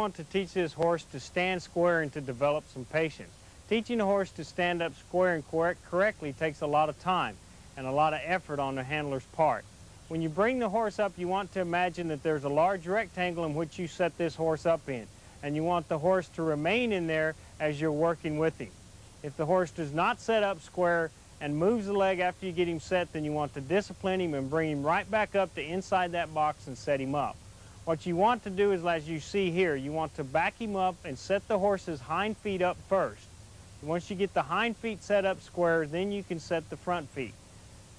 want to teach this horse to stand square and to develop some patience. Teaching a horse to stand up square and correctly takes a lot of time and a lot of effort on the handler's part. When you bring the horse up, you want to imagine that there's a large rectangle in which you set this horse up in, and you want the horse to remain in there as you're working with him. If the horse does not set up square and moves the leg after you get him set, then you want to discipline him and bring him right back up to inside that box and set him up. What you want to do is, as you see here, you want to back him up and set the horse's hind feet up first. Once you get the hind feet set up square, then you can set the front feet.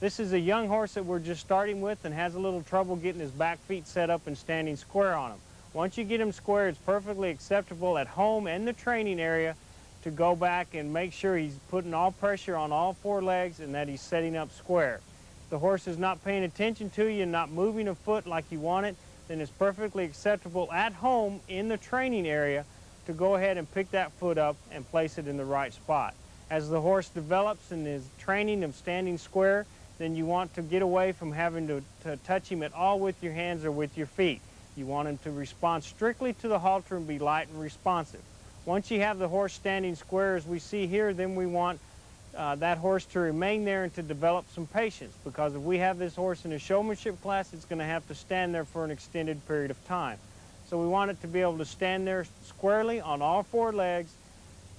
This is a young horse that we're just starting with and has a little trouble getting his back feet set up and standing square on them. Once you get him square, it's perfectly acceptable at home and the training area to go back and make sure he's putting all pressure on all four legs and that he's setting up square. If the horse is not paying attention to you and not moving a foot like you want it, then it's perfectly acceptable at home in the training area to go ahead and pick that foot up and place it in the right spot. As the horse develops and is training of standing square, then you want to get away from having to touch him at all with your hands or with your feet. You want him to respond strictly to the halter and be light and responsive. Once you have the horse standing square as we see here, then we want that horse to remain there and to develop some patience, because if we have this horse in a showmanship class, it's going to have to stand there for an extended period of time. So we want it to be able to stand there squarely on all four legs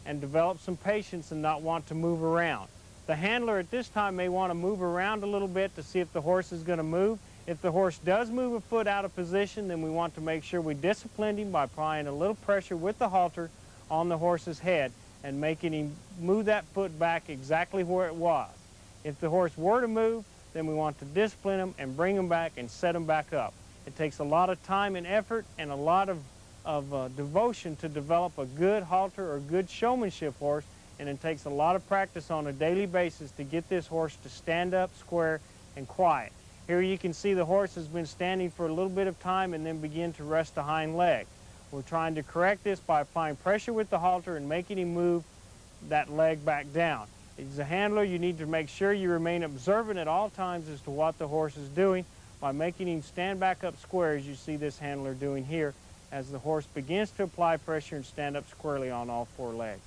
and develop some patience and not want to move around. The handler at this time may want to move around a little bit to see if the horse is going to move. If the horse does move a foot out of position, then we want to make sure we discipline him by applying a little pressure with the halter on the horse's head and making him move that foot back exactly where it was. If the horse were to move, then we want to discipline him and bring him back and set him back up. It takes a lot of time and effort and a lot of devotion to develop a good halter or good showmanship horse, and it takes a lot of practice on a daily basis to get this horse to stand up square and quiet. Here you can see the horse has been standing for a little bit of time and then begin to rest the hind leg. We're trying to correct this by applying pressure with the halter and making him move that leg back down. As a handler, you need to make sure you remain observant at all times as to what the horse is doing by making him stand back up square, as you see this handler doing here, as the horse begins to apply pressure and stand up squarely on all four legs.